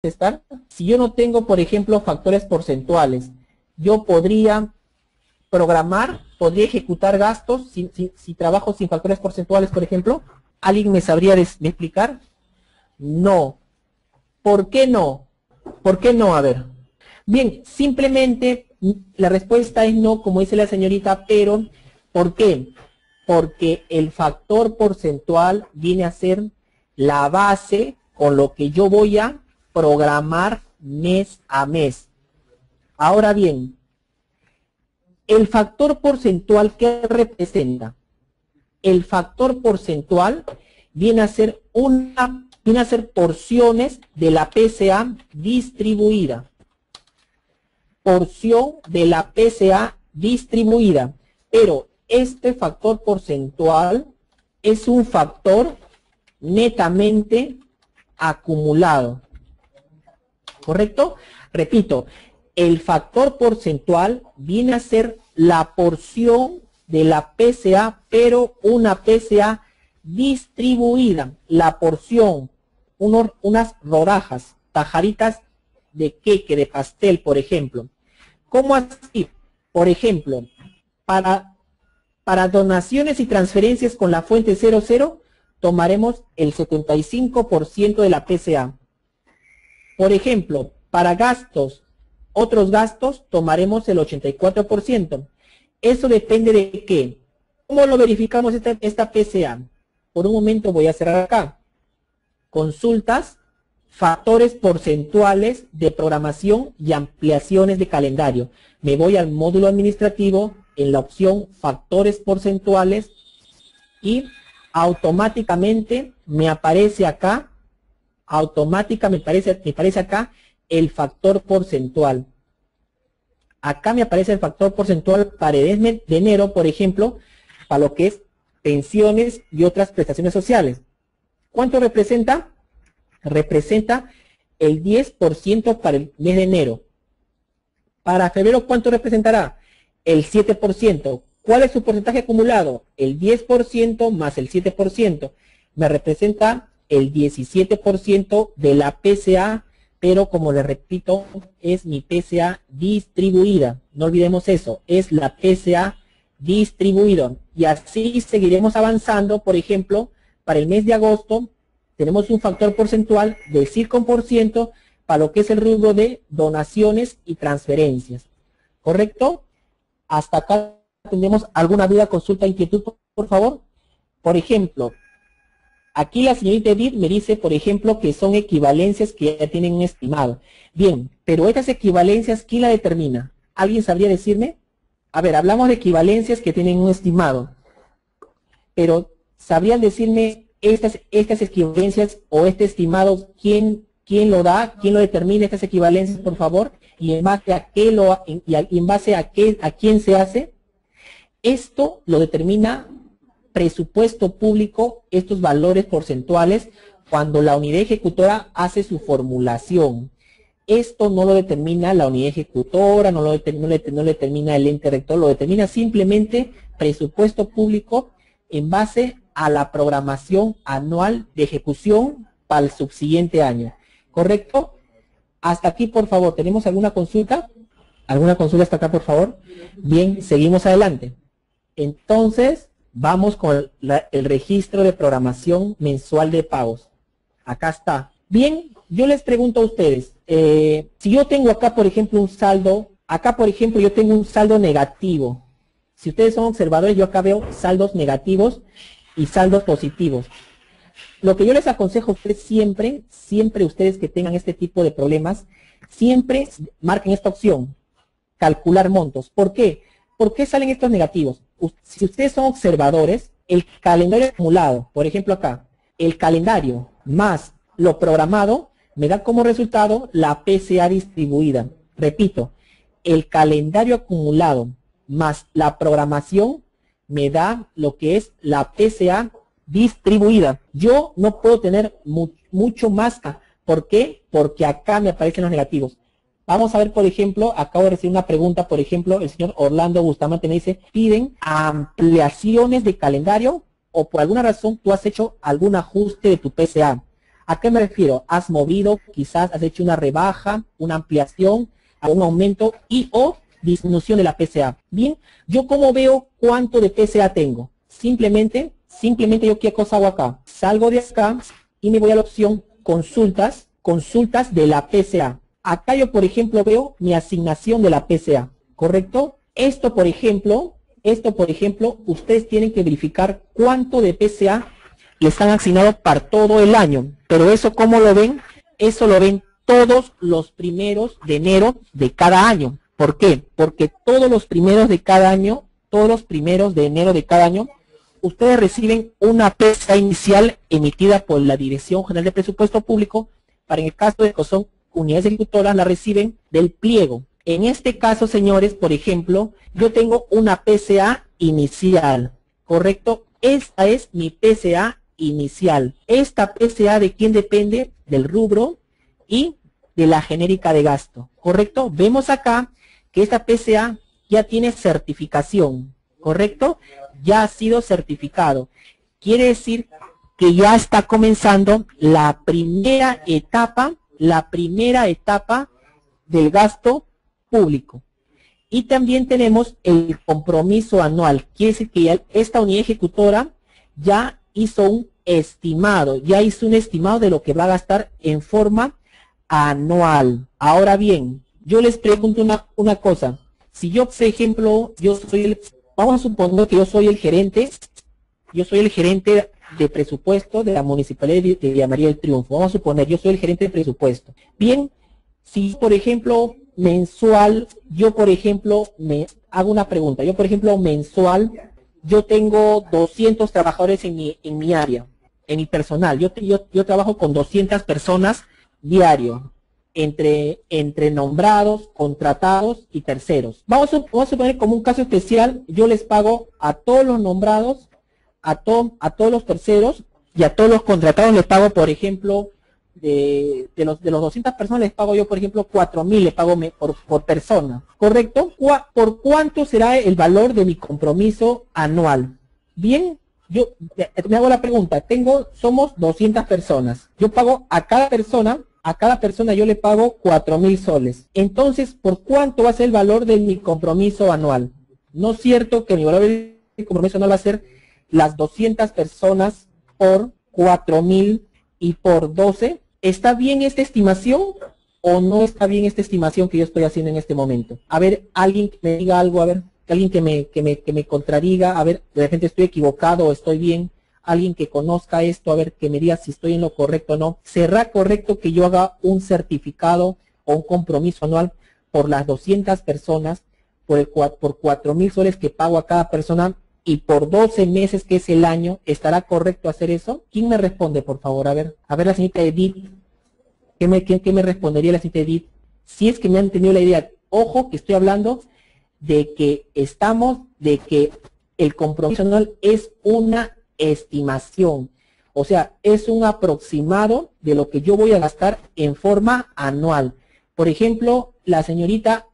contestar? Si yo no tengo, por ejemplo, factores porcentuales, yo podría programar, podría ejecutar gastos si trabajo sin factores porcentuales, por ejemplo. ¿Alguien me sabría de explicar? No. ¿Por qué no? ¿Por qué no? A ver. Bien, simplemente la respuesta es no, como dice la señorita, pero ¿por qué? Porque el factor porcentual viene a ser la base con lo que yo voy a programar mes a mes. Ahora bien, el factor porcentual, ¿qué representa? El factor porcentual viene a ser porciones de la PCA distribuida. Porción de la PCA distribuida. Pero este factor porcentual es un factor netamente acumulado. ¿Correcto? Repito, el factor porcentual viene a ser la porción de la PCA, pero una PCA distribuida. La porción, unas rodajas, tajaditas de queque, de pastel, por ejemplo. ¿Cómo así? Por ejemplo, para donaciones y transferencias con la fuente 00, tomaremos el 75% de la PCA. Por ejemplo, para gastos, otros gastos, tomaremos el 84%. Eso depende de qué. ¿Cómo lo verificamos esta PCA? Por un momento voy a cerrar acá. Consultas, factores porcentuales de programación y ampliaciones de calendario. Me voy al módulo administrativo en la opción factores porcentuales y automáticamente me aparece acá, me aparece acá el factor porcentual. Acá me aparece el factor porcentual para el mes de enero, por ejemplo, para lo que es pensiones y otras prestaciones sociales. ¿Cuánto representa? Representa el 10% para el mes de enero. Para febrero, ¿cuánto representará? El 7%. ¿Cuál es su porcentaje acumulado? El 10% más el 7%. Me representa el 17% de la PCA, pero como les repito, es mi PCA distribuida. No olvidemos eso, es la PCA distribuida. Y así seguiremos avanzando. Por ejemplo, para el mes de agosto, tenemos un factor porcentual del 5% para lo que es el rubro de donaciones y transferencias. ¿Correcto? Hasta acá tenemos alguna duda, consulta, inquietud, por favor. Por ejemplo, aquí la señorita Edith me dice, por ejemplo, que son equivalencias que ya tienen un estimado. Bien, pero estas equivalencias, ¿quién la determina? ¿Alguien sabría decirme? A ver, hablamos de equivalencias que tienen un estimado. Pero, ¿sabrían decirme estas equivalencias o este estimado, quién lo da, quién lo determina, estas equivalencias, por favor? Y en base a qué a quién se hace. Esto lo determina presupuesto público, estos valores porcentuales, cuando la unidad ejecutora hace su formulación. Esto no lo determina la unidad ejecutora, no lo determina el ente rector, lo determina simplemente presupuesto público en base a la programación anual de ejecución para el subsiguiente año. ¿Correcto? Hasta aquí, por favor, ¿tenemos alguna consulta? ¿Alguna consulta hasta acá, por favor? Bien, seguimos adelante. Entonces, vamos con el registro de programación mensual de pagos. Acá está. Bien, yo les pregunto a ustedes, si yo tengo acá, por ejemplo, un saldo, acá, por ejemplo, yo tengo un saldo negativo. Si ustedes son observadores, yo acá veo saldos negativos y saldos positivos. Lo que yo les aconsejo a ustedes siempre ustedes que tengan este tipo de problemas, siempre marquen esta opción, calcular montos. ¿Por qué? ¿Por qué salen estos negativos? Si ustedes son observadores, el calendario acumulado, por ejemplo acá, el calendario más lo programado, me da como resultado la PCA distribuida. Repito, el calendario acumulado más la programación me da lo que es la PCA distribuida. Yo no puedo tener mucho más. ¿Por qué? Porque acá me aparecen los negativos. Vamos a ver, por ejemplo, acabo de recibir una pregunta, por ejemplo, el señor Orlando Bustamante me dice, piden ampliaciones de calendario o por alguna razón tú has hecho algún ajuste de tu PCA. ¿A qué me refiero? Has movido, quizás has hecho una rebaja, una ampliación, un aumento y o disminución de la PCA. Bien, ¿yo cómo veo cuánto de PCA tengo? Simplemente yo qué cosa hago acá. Salgo de acá y me voy a la opción consultas de la PCA. Acá yo, por ejemplo, veo mi asignación de la PCA, ¿correcto? Esto, por ejemplo, ustedes tienen que verificar cuánto de PCA le están asignados para todo el año. Pero eso, ¿cómo lo ven? Eso lo ven todos los primeros de enero de cada año. ¿Por qué? Porque todos los primeros de enero de cada año, ustedes reciben una PCA inicial emitida por la Dirección General de Presupuesto Público. Para en el caso de que son unidades ejecutoras, la reciben del pliego. En este caso, señores, por ejemplo, yo tengo una PCA inicial, ¿correcto? Esta es mi PCA inicial. Esta PCA, ¿de quién depende? Del rubro y de la genérica de gasto, ¿correcto? Vemos acá que esta PCA ya tiene certificación, ¿correcto? Ya ha sido certificado. Quiere decir que ya está comenzando la primera etapa del gasto público. Y también tenemos el compromiso anual. Quiere decir que ya esta unidad ejecutora ya hizo un estimado de lo que va a gastar en forma anual. Ahora bien, yo les pregunto una cosa. Si yo, por ejemplo, vamos a suponer que yo soy el gerente de presupuesto de la Municipalidad de Villa María del Triunfo. Vamos a suponer, yo soy el gerente de presupuesto. Bien, si por ejemplo mensual, me hago una pregunta. Yo por ejemplo mensual, yo tengo 200 trabajadores en mi área, en mi personal. Yo trabajo con 200 personas diario, entre nombrados, contratados y terceros. Vamos a suponer como un caso especial, yo les pago a todos los nombrados, a todos los terceros y a todos los contratados les pago, por ejemplo, de los 200 personas les pago yo, por ejemplo, 4.000 le pago por persona, ¿correcto? ¿Por cuánto será el valor de mi compromiso anual? Bien, yo me hago la pregunta, somos 200 personas, yo pago a cada persona yo le pago 4.000 soles. Entonces, ¿por cuánto va a ser el valor de mi compromiso anual? ¿No es cierto que mi valor de compromiso anual va a ser las 200 personas por 4.000 y por 12? ¿Está bien esta estimación o no está bien esta estimación que yo estoy haciendo en este momento? A ver, alguien que me diga algo, a ver, alguien que me contradiga, a ver, de repente estoy equivocado o estoy bien. Alguien que conozca esto, a ver, que me diga si estoy en lo correcto o no. ¿Será correcto que yo haga un certificado o un compromiso anual por las 200 personas, por 4.000 soles que pago a cada persona y por 12 meses que es el año? ¿Estará correcto hacer eso? ¿Quién me responde, por favor? A ver, la señorita Edith. ¿Qué me respondería la señorita Edith? Si es que me han entendido la idea. Ojo que estoy hablando de que el compromiso anual es una estimación, o sea, es un aproximado de lo que yo voy a gastar en forma anual. Por ejemplo, la señorita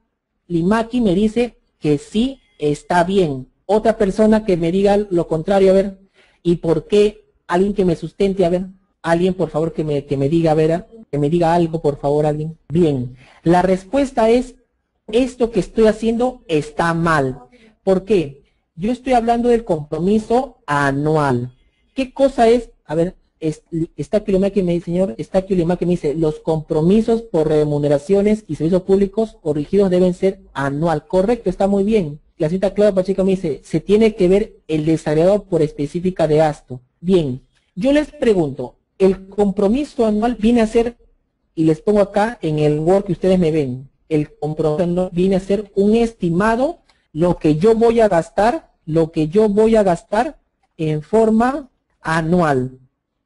Limaki me dice que sí está bien. Otra persona que me diga lo contrario, a ver, ¿y por qué? Alguien que me sustente, a ver, alguien por favor que me diga, a ver, que me diga algo, por favor, alguien. Bien, la respuesta es, esto que estoy haciendo está mal. ¿Por qué? Yo estoy hablando del compromiso anual. ¿Qué cosa es? A ver, está Kilomaki me dice, señor, está Kilomaki me dice, los compromisos por remuneraciones y servicios públicos corrigidos deben ser anual. Correcto, está muy bien. La señorita Claudia Pacheco me dice, se tiene que ver el desagregado por específica de gasto. Bien, yo les pregunto, el compromiso anual viene a ser, y les pongo acá en el Word que ustedes me ven, el compromiso anual viene a ser un estimado, lo que yo voy a gastar en forma anual,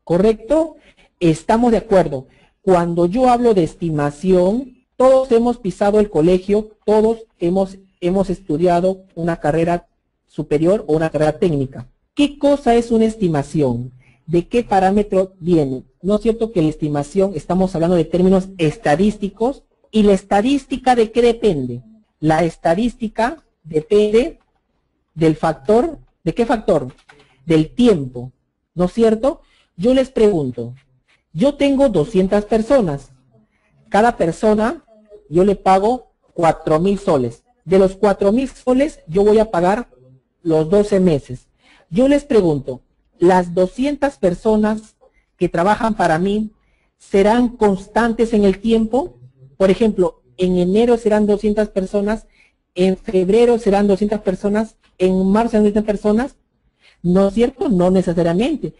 ¿correcto? Estamos de acuerdo. Cuando yo hablo de estimación, todos hemos pisado el colegio, todos hemos estudiado una carrera superior o una carrera técnica. ¿Qué cosa es una estimación? ¿De qué parámetro viene? ¿No es cierto que la estimación, estamos hablando de términos estadísticos? ¿Y la estadística de qué depende? La estadística depende del factor, ¿de qué factor? Del tiempo, ¿no es cierto? Yo les pregunto, Yo tengo 200 personas. Cada persona yo le pago 4.000 soles. De los 4.000 soles yo voy a pagar los 12 meses. Yo les pregunto, ¿las 200 personas que trabajan para mí serán constantes en el tiempo? Por ejemplo, en enero serán 200 personas, en febrero serán 200 personas, en marzo serán 200 personas. ¿No es cierto? No necesariamente.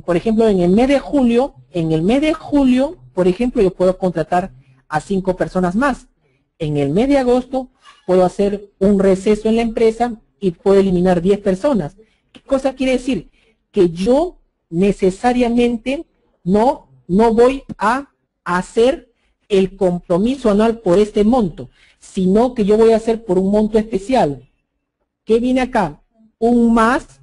Por ejemplo, en el mes de julio, por ejemplo, yo puedo contratar a 5 personas más. En el mes de agosto puedo hacer un receso en la empresa y puedo eliminar 10 personas. ¿Qué cosa quiere decir? Que yo necesariamente no voy a hacer el compromiso anual por este monto, sino que yo voy a hacer por un monto especial. ¿Qué viene acá? Un más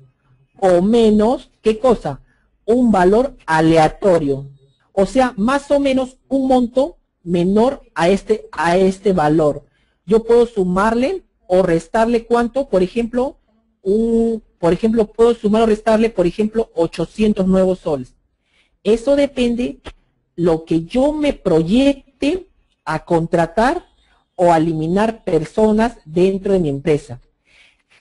o menos, ¿qué cosa? Un valor aleatorio. O sea, más o menos un monto menor a este valor. Yo puedo sumarle o restarle cuánto, por ejemplo, puedo sumar o restarle, por ejemplo, 800 nuevos soles. Eso depende lo que yo me proyecte a contratar o a eliminar personas dentro de mi empresa.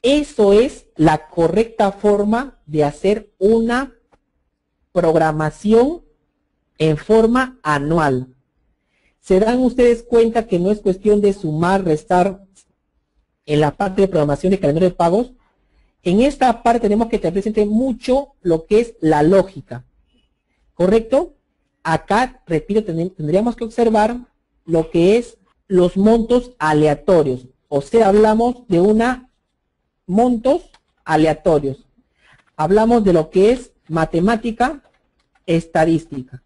Eso es la correcta forma de hacer una programación en forma anual. ¿Se dan ustedes cuenta que no es cuestión de sumar, restar en la parte de programación de calendario de pagos? En esta parte tenemos que tener presente mucho lo que es la lógica. ¿Correcto? Acá, repito, tendríamos que observar lo que es los montos aleatorios. O sea, hablamos de montos aleatorios. Hablamos de lo que es matemática estadística.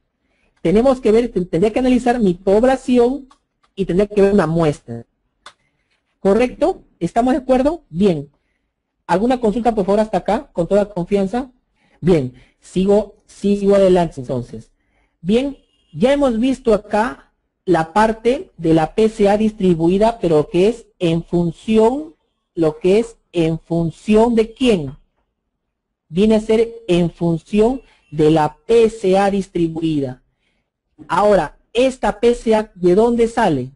Tenemos que ver, tendría que analizar mi población y tendría que ver una muestra. ¿Correcto? ¿Estamos de acuerdo? Bien. ¿Alguna consulta, por favor, hasta acá? Con toda confianza. Bien. Sigo adelante, entonces. Bien, ya hemos visto acá la parte de la PCA distribuida, pero que es en función, ¿de quién? Viene a ser en función de la PCA distribuida. Ahora, esta PCA, ¿de dónde sale?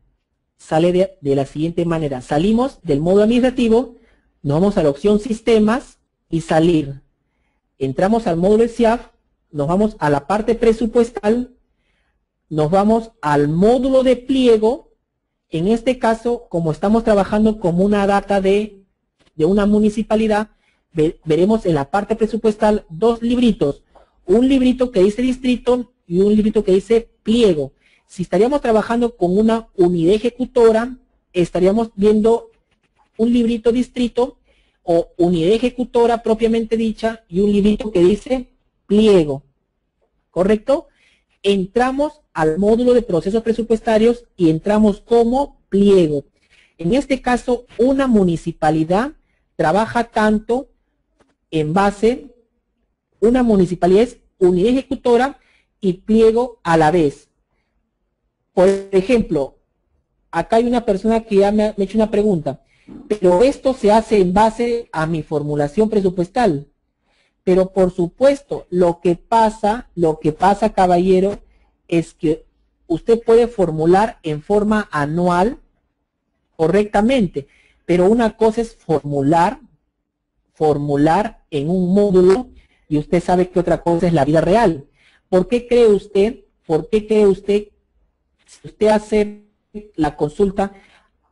Sale de la siguiente manera. Salimos del módulo administrativo, nos vamos a la opción sistemas y salir. Entramos al módulo de SIAF, nos vamos a la parte presupuestal, nos vamos al módulo de pliego. En este caso, como estamos trabajando como una data de una municipalidad, veremos en la parte presupuestal dos libritos. Un librito que dice distrito y un librito que dice pliego. Si estaríamos trabajando con una unidad ejecutora, estaríamos viendo un librito distrito o unidad ejecutora propiamente dicha y un librito que dice pliego. ¿Correcto? Entramos al módulo de procesos presupuestarios y entramos como pliego. En este caso, una municipalidad trabaja tanto en base, una municipalidad es unidad ejecutora y pliego a la vez. Por ejemplo, acá hay una persona que ya me ha hecho una pregunta, pero esto se hace en base a mi formulación presupuestal. Pero por supuesto, lo que pasa, caballero, es que usted puede formular en forma anual correctamente, pero una cosa es formular en un módulo y usted sabe que otra cosa es la vida real. ¿Por qué cree usted, si usted hace la consulta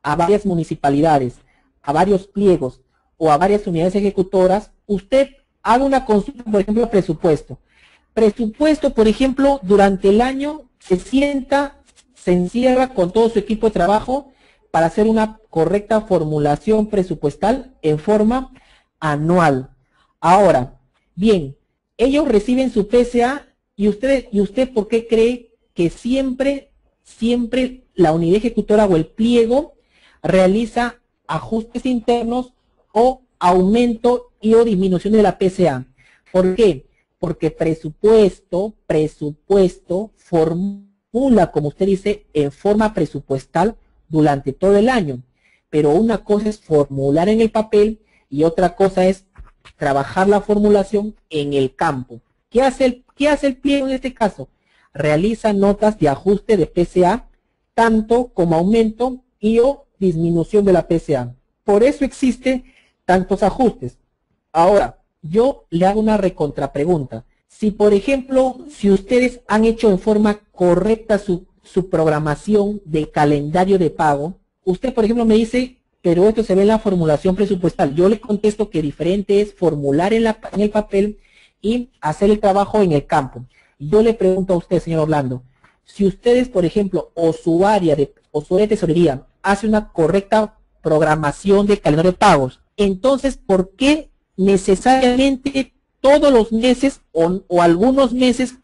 a varias municipalidades, a varios pliegos o a varias unidades ejecutoras, usted haga una consulta, por ejemplo, presupuesto? Presupuesto, por ejemplo, durante el año se encierra con todo su equipo de trabajo para hacer una correcta formulación presupuestal en forma anual. Ahora, bien, ellos reciben su PCA y usted ¿por qué cree que siempre la unidad ejecutora o el pliego realiza ajustes internos o aumento y o disminución de la PCA? ¿Por qué? Porque presupuesto formula, como usted dice, en forma presupuestal durante todo el año. Pero una cosa es formular en el papel y otra cosa es trabajar la formulación en el campo. ¿Qué hace el pliego en este caso? Realiza notas de ajuste de PCA, tanto como aumento y o disminución de la PCA. Por eso existe tantos ajustes. Ahora, yo le hago una recontrapregunta. Si, por ejemplo, si ustedes han hecho en forma correcta su programación de calendario de pago, usted, por ejemplo, me dice, pero esto se ve en la formulación presupuestal. Yo le contesto que diferente es formular en el papel y hacer el trabajo en el campo. Yo le pregunto a usted, señor Orlando, si ustedes, por ejemplo, o su área de tesorería hace una correcta programación de calendario de pagos, entonces, ¿por qué necesariamente todos los meses o algunos meses